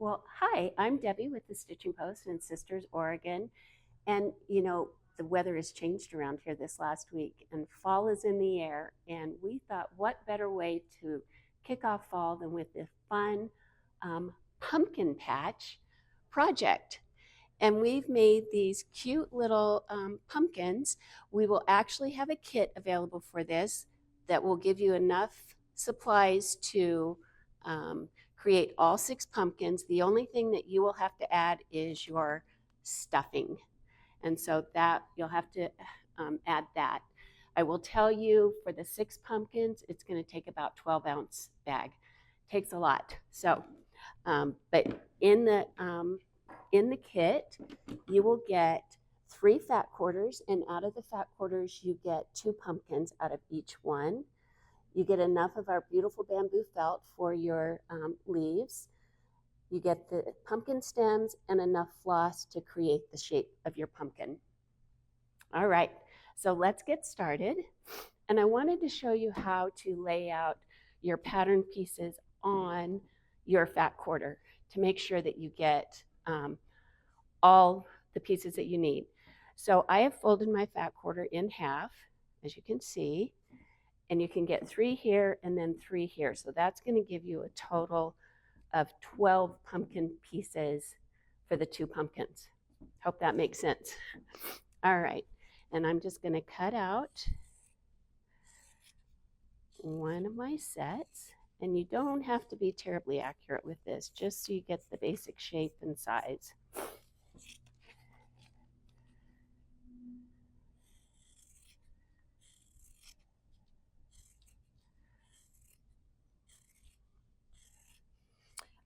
Well, hi, I'm Debbie with the Stitching Post in Sisters, Oregon. And the weather has changed around here this last week, and fall is in the air. And we thought, what better way to kick off fall than with this fun pumpkin patch project? And we've made these cute little pumpkins. We will actually have a kit available for this that will give you enough supplies to create all 6 pumpkins. The only thing that you will have to add is your stuffing. And so that you'll have to add that. I will tell you for the 6 pumpkins, it's going to take about 12-ounce bag. Takes a lot. So, but in the kit, you will get 3 fat quarters, and out of the fat quarters, you get 2 pumpkins out of each one. You get enough of our beautiful bamboo felt for your leaves. You get the pumpkin stems and enough floss to create the shape of your pumpkin. All right, so let's get started. And I wanted to show you how to lay out your pattern pieces on your fat quarter to make sure that you get all the pieces that you need. So I have folded my fat quarter in half, as you can see, and you can get 3 here and then 3 here. So that's going to give you a total of 12 pumpkin pieces for the 2 pumpkins. Hope that makes sense. All right, and I'm just going to cut out one of my sets, and you don't have to be terribly accurate with this, just so you get the basic shape and size.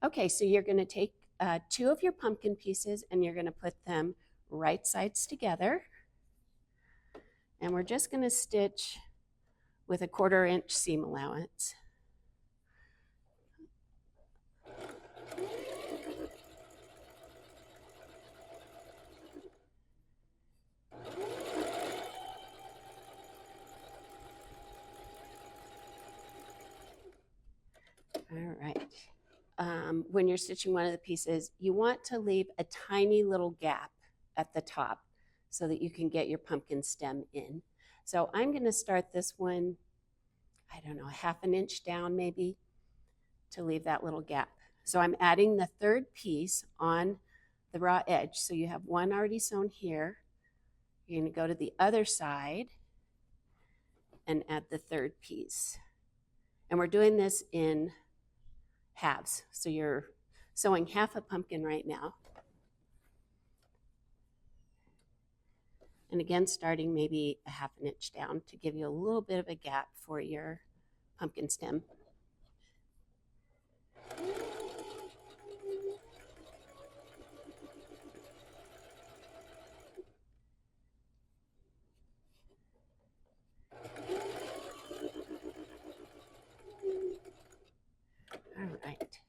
Okay, so you're going to take 2 of your pumpkin pieces and you're going to put them right sides together. And we're just going to stitch with a 1/4 inch seam allowance. All right. When you're stitching one of the pieces, you want to leave a tiny little gap at the top so that you can get your pumpkin stem in. So I'm going to start this one, I don't know, 1/2 inch down maybe, to leave that little gap. So I'm adding the 3rd piece on the raw edge. So you have one already sewn here. You're going to go to the other side and add the 3rd piece. And we're doing this in halves. So you're sewing half a pumpkin right now. And again, starting maybe a 1/2 inch down to give you a little bit of a gap for your pumpkin stem. All right.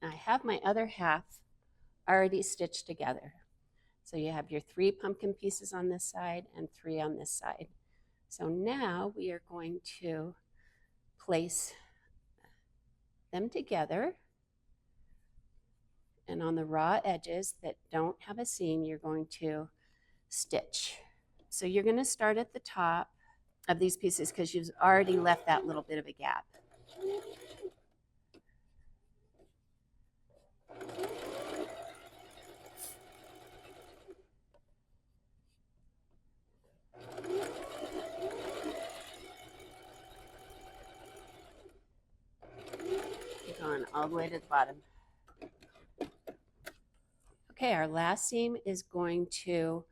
I have my other half already stitched together. So you have your 3 pumpkin pieces on this side and 3 on this side. So now we are going to place them together. And on the raw edges that don't have a seam, you're going to stitch. So you're going to start at the top of these pieces because you've already left that little bit of a gap. Going all the way to the bottom. Okay, our last seam is going to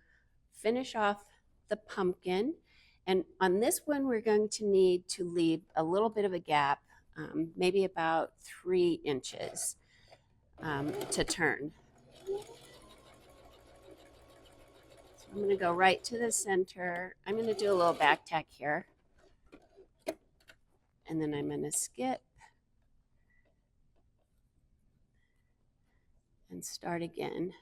finish off the pumpkin. And on this one, we're going to need to leave a little bit of a gap, maybe about 3 inches to turn. So I'm going to go right to the center. I'm going to do a little back tack here. And then I'm going to skip and start again,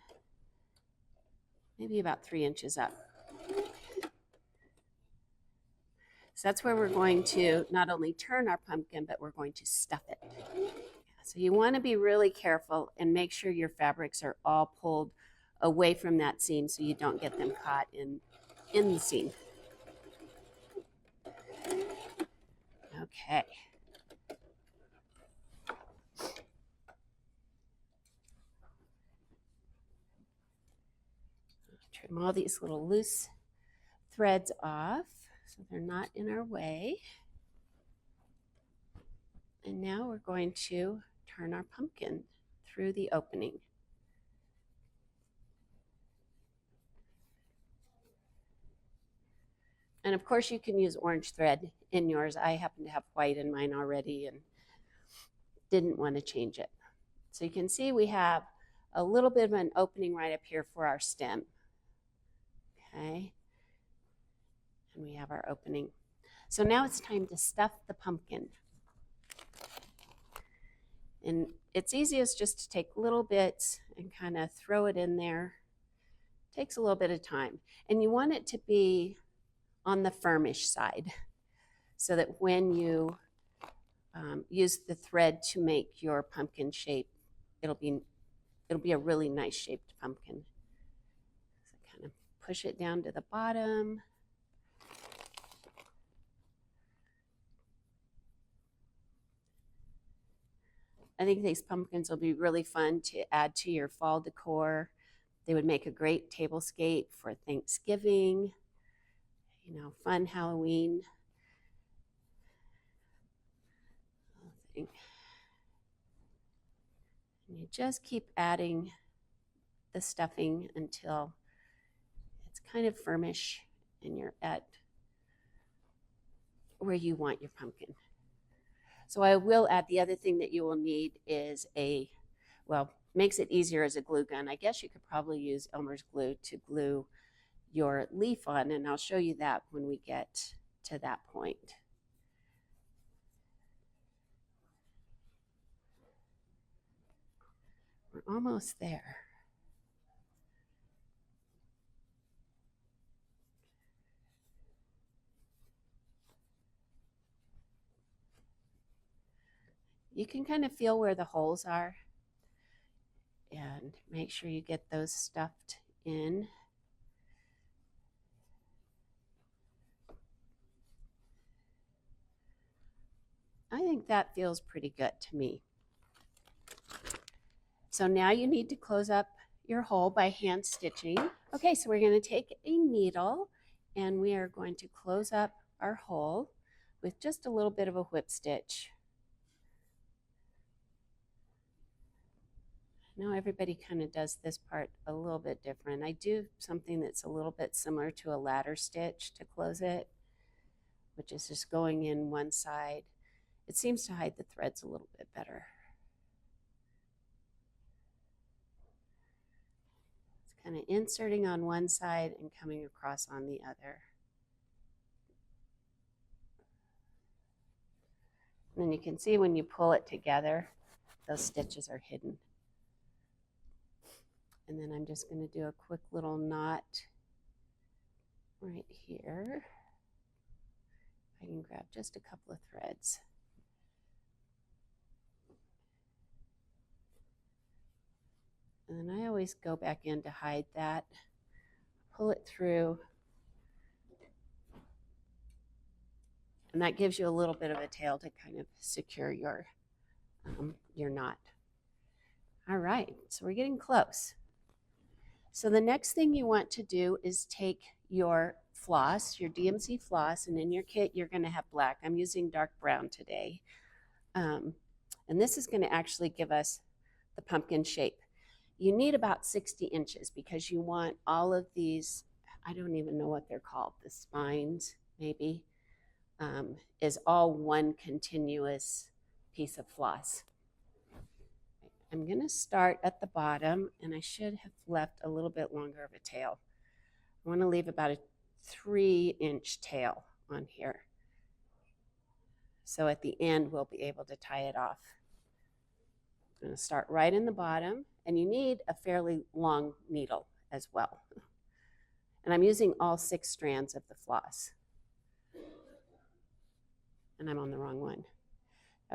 maybe about 3 inches up. So that's where we're going to not only turn our pumpkin, but we're going to stuff it. So you want to be really careful and make sure your fabrics are all pulled away from that seam so you don't get them caught in the seam. Okay. Trim all these little loose threads off so they're not in our way. And now we're going to turn our pumpkin through the opening. And of course you can use orange thread in yours. I happen to have white in mine already and didn't want to change it. So you can see we have a little bit of an opening right up here for our stem. Okay. And we have our opening. So now it's time to stuff the pumpkin. And it's easiest just to take little bits and kind of throw it in there. It takes a little bit of time. And you want it to be on the firmish side so that when you use the thread to make your pumpkin shape, it'll be a really nice shaped pumpkin. So kind of push it down to the bottom. I think these pumpkins will be really fun to add to your fall decor. They would make a great tablescape for Thanksgiving, you know, fun Halloween. And you just keep adding the stuffing until it's kind of firmish and you're at where you want your pumpkin. So I will add the other thing that you will need is makes it easier as a glue gun. I guess you could probably use Elmer's glue to glue your leaf on, and I'll show you that when we get to that point. We're almost there. You can kind of feel where the holes are and make sure you get those stuffed in. I think that feels pretty good to me. So now you need to close up your hole by hand stitching. Okay, so we're going to take a needle and we are going to close up our hole with just a little bit of a whip stitch. Now everybody kind of does this part a little bit different. I do something that's a little bit similar to a ladder stitch to close it, which is just going in one side. It seems to hide the threads a little bit better. It's kind of inserting on one side and coming across on the other. And then you can see when you pull it together, those stitches are hidden. And then I'm just going to do a quick little knot right here. I can grab just a couple of threads. And then I always go back in to hide that, pull it through, and that gives you a little bit of a tail to kind of secure your knot. All right, so we're getting close. So the next thing you want to do is take your floss, your DMC floss, and in your kit you're going to have black. I'm using dark brown today. And this is going to actually give us the pumpkin shape. You need about 60 inches because you want all of these, I don't even know what they're called, the spines maybe, is all one continuous piece of floss. I'm going to start at the bottom, and I should have left a little bit longer of a tail. I want to leave about a 3-inch tail on here. So at the end, we'll be able to tie it off. I'm going to start right in the bottom, and you need a fairly long needle as well. And I'm using all 6 strands of the floss. And I'm on the wrong one.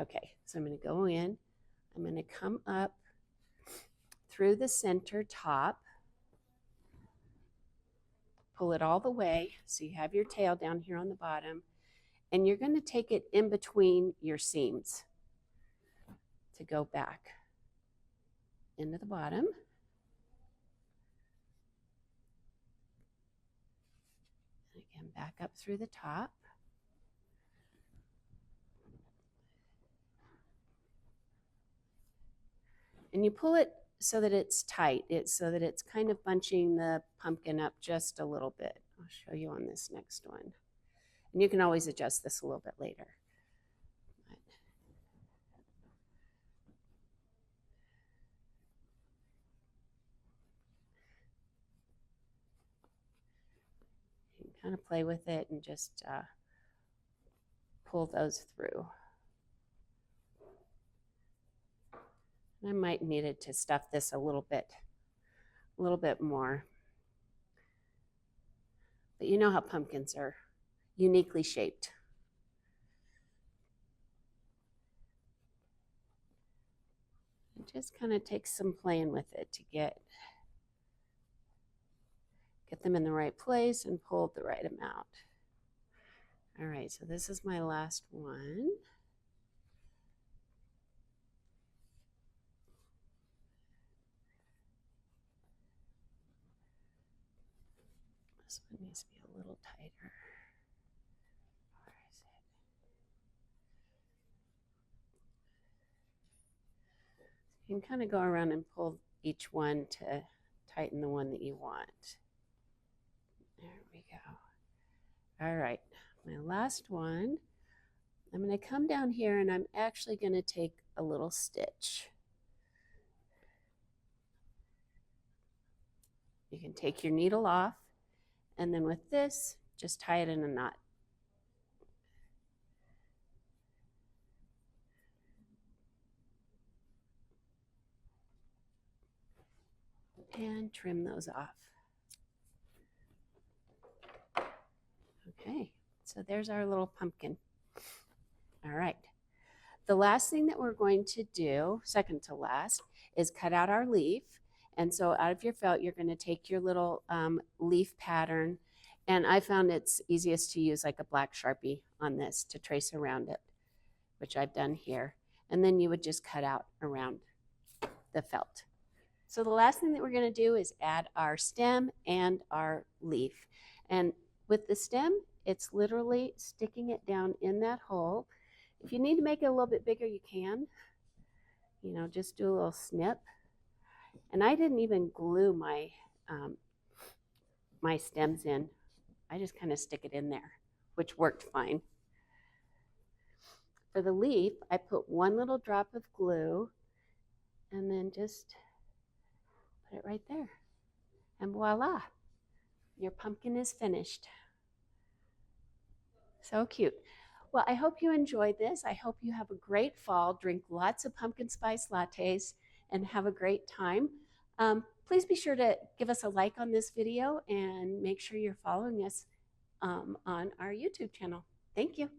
Okay, so I'm going to go in. I'm going to come up through the center top, pull it all the way so you have your tail down here on the bottom, and you're going to take it in between your seams to go back into the bottom. And again, back up through the top. And you pull it so that it's tight, so that it's kind of bunching the pumpkin up just a little bit. I'll show you on this next one. And you can always adjust this a little bit later. You can kind of play with it and just pull those through. I might need to stuff this a little bit more. But you know how pumpkins are uniquely shaped. It just kind of takes some playing with it to get them in the right place and pull the right amount. All right, so this is my last one. This one needs to be a little tighter. Where is it? You can kind of go around and pull each one to tighten the one that you want. There we go. All right, my last one. I'm going to come down here and I'm actually going to take a little stitch. You can take your needle off, and then with this, just tie it in a knot. And trim those off. Okay, so there's our little pumpkin. All right. The last thing that we're going to do, second to last, is cut out our leaf. And so out of your felt, you're going to take your little leaf pattern. And I found it's easiest to use like a black Sharpie on this to trace around it, which I've done here. And then you would just cut out around the felt. So the last thing that we're going to do is add our stem and our leaf. And with the stem, it's literally sticking it down in that hole. If you need to make it a little bit bigger, you can. You know, just do a little snip. And I didn't even glue my my stems in. I just kind of stick it in there, which worked fine. For the leaf, I put one little drop of glue and then just put it right there. And voila, your pumpkin is finished. So cute. Well, I hope you enjoyed this. I hope you have a great fall. Drink lots of pumpkin spice lattes and have a great time. Please be sure to give us a like on this video and make sure you're following us on our YouTube channel. Thank you.